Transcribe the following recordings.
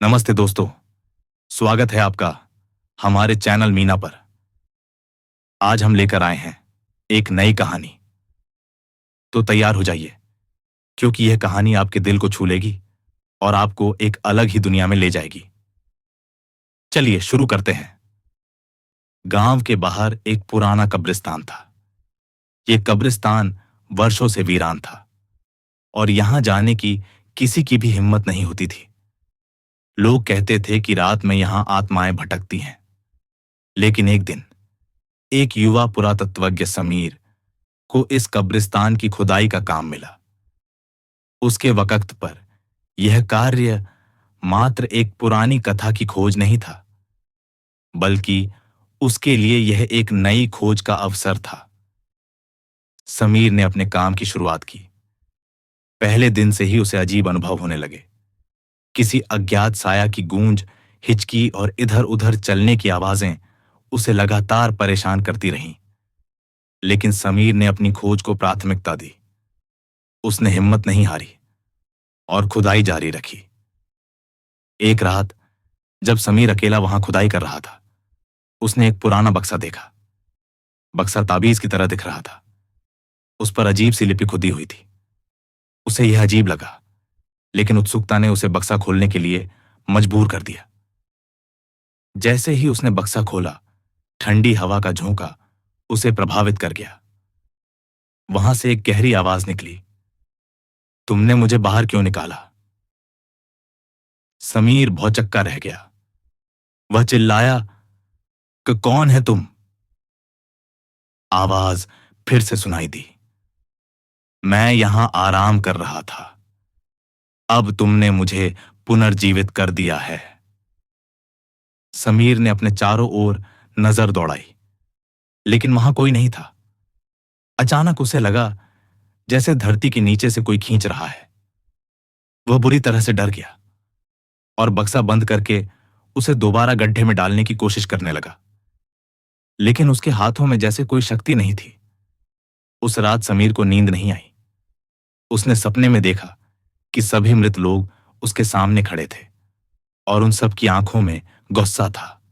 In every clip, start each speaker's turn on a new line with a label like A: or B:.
A: नमस्ते दोस्तों। स्वागत है आपका हमारे चैनल मीना पर। आज हम लेकर आए हैं एक नई कहानी। तो तैयार हो जाइए, क्योंकि यह कहानी आपके दिल को छू लेगी और आपको एक अलग ही दुनिया में ले जाएगी। चलिए शुरू करते हैं। गांव के बाहर एक पुराना कब्रिस्तान था। यह कब्रिस्तान वर्षों से वीरान था और यहां जाने की किसी की भी हिम्मत नहीं होती थी। लोग कहते थे कि रात में यहां आत्माएं भटकती हैं। लेकिन एक दिन एक युवा पुरातत्वज्ञ समीर को इस कब्रिस्तान की खुदाई का काम मिला। उसके वक्त पर यह कार्य मात्र एक पुरानी कथा की खोज नहीं था, बल्कि उसके लिए यह एक नई खोज का अवसर था। समीर ने अपने काम की शुरुआत की। पहले दिन से ही उसे अजीब अनुभव होने लगे। किसी अज्ञात साया की गूंज, हिचकी और इधर-उधर चलने की आवाजें उसे लगातार परेशान करती रहीं। लेकिन समीर ने अपनी खोज को प्राथमिकता दी। उसने हिम्मत नहीं हारी और खुदाई जारी रखी। एक रात जब समीर अकेला वहां खुदाई कर रहा था, उसने एक पुराना बक्सा देखा। बक्सा ताबीज की तरह दिख रहा था। उस पर अजीब सी लिपि खुदी हुई थी। उसे यह अजीब लगा, लेकिन उत्सुकता ने उसे बक्सा खोलने के लिए मजबूर कर दिया। जैसे ही उसने बक्सा खोला, ठंडी हवा का झोंका उसे प्रभावित कर गया। वहां से एक गहरी आवाज निकली, तुमने मुझे बाहर क्यों निकाला? समीर भौचक्का रह गया। वह चिल्लाया कि कौन है तुम? आवाज फिर से सुनाई दी, मैं यहां आराम कर रहा था, अब तुमने मुझे पुनर्जीवित कर दिया है। समीर ने अपने चारों ओर नजर दौड़ाई, लेकिन वहां कोई नहीं था। अचानक उसे लगा जैसे धरती के नीचे से कोई खींच रहा है। वह बुरी तरह से डर गया और बक्सा बंद करके उसे दोबारा गड्ढे में डालने की कोशिश करने लगा। लेकिन उसके हाथों में जैसे कोई शक्ति नहीं थी। उस रात समीर को नींद नहीं आई। उसने सपने में देखा कि सभी मृत लोग उसके सामने खड़े थे और उन सब की आंखों में गुस्सा था।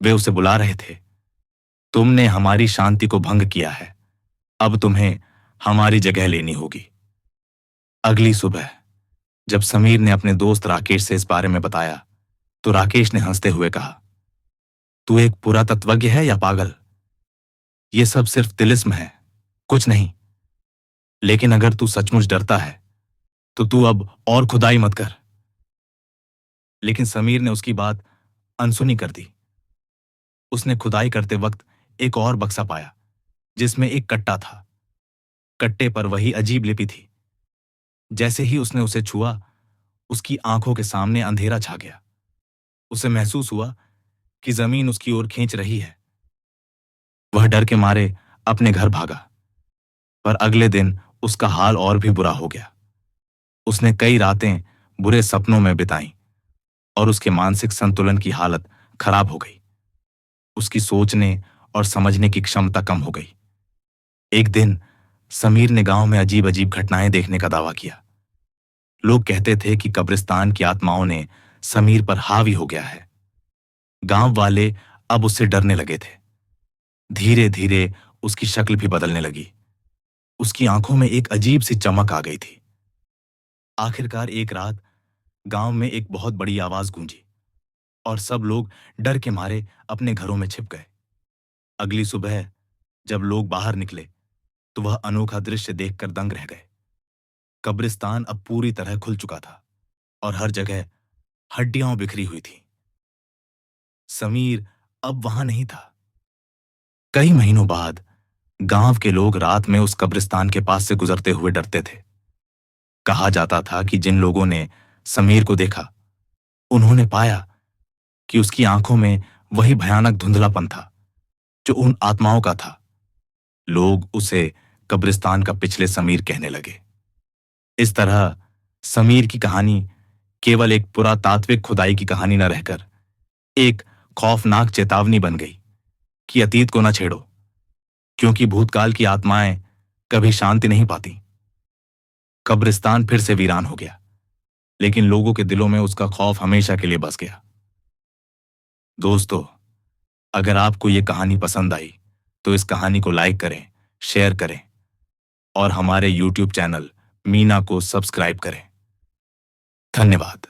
A: वे उसे बुला रहे थे, तुमने हमारी शांति को भंग किया है, अब तुम्हें हमारी जगह लेनी होगी। अगली सुबह जब समीर ने अपने दोस्त राकेश से इस बारे में बताया, तो राकेश ने हंसते हुए कहा, तू एक पुरातत्वज्ञ है या पागल? यह सब सिर्फ तिलिस्म है, कुछ नहीं। लेकिन अगर तू सचमुच डरता है तो तू अब और खुदाई मत कर। लेकिन समीर ने उसकी बात अनसुनी कर दी। उसने खुदाई करते वक्त एक और बक्सा पाया, जिसमें एक कट्टा था। कट्टे पर वही अजीब लिपि थी। जैसे ही उसने उसे छुआ, उसकी आंखों के सामने अंधेरा छा गया। उसे महसूस हुआ कि जमीन उसकी ओर खींच रही है। वह डर के मारे अपने घर भागा, पर अगले दिन उसका हाल और भी बुरा हो गया। उसने कई रातें बुरे सपनों में बिताईं और उसके मानसिक संतुलन की हालत खराब हो गई। उसकी सोचने और समझने की क्षमता कम हो गई। एक दिन समीर ने गांव में अजीब अजीब घटनाएं देखने का दावा किया। लोग कहते थे कि कब्रिस्तान की आत्माओं ने समीर पर हावी हो गया है। गांव वाले अब उससे डरने लगे थे। धीरे धीरे उसकी शक्ल भी बदलने लगी। उसकी आंखों में एक अजीब सी चमक आ गई थी। आखिरकार एक रात गांव में एक बहुत बड़ी आवाज गूंजी और सब लोग डर के मारे अपने घरों में छिप गए। अगली सुबह जब लोग बाहर निकले, तो वह अनोखा दृश्य देखकर दंग रह गए। कब्रिस्तान अब पूरी तरह खुल चुका था और हर जगह हड्डियां बिखरी हुई थी। समीर अब वहां नहीं था। कई महीनों बाद गांव के लोग रात में उस कब्रिस्तान के पास से गुजरते हुए डरते थे। कहा जाता था कि जिन लोगों ने समीर को देखा, उन्होंने पाया कि उसकी आंखों में वही भयानक धुंधलापन था जो उन आत्माओं का था। लोग उसे कब्रिस्तान का पिछले समीर कहने लगे। इस तरह समीर की कहानी केवल एक पुरातात्विक खुदाई की कहानी न रहकर एक खौफनाक चेतावनी बन गई कि अतीत को न छेड़ो, क्योंकि भूतकाल की आत्माएं कभी शांति नहीं पाती। कब्रिस्तान फिर से वीरान हो गया, लेकिन लोगों के दिलों में उसका खौफ हमेशा के लिए बस गया। दोस्तों, अगर आपको ये कहानी पसंद आई तो इस कहानी को लाइक करें, शेयर करें और हमारे YouTube चैनल मीना को सब्सक्राइब करें। धन्यवाद।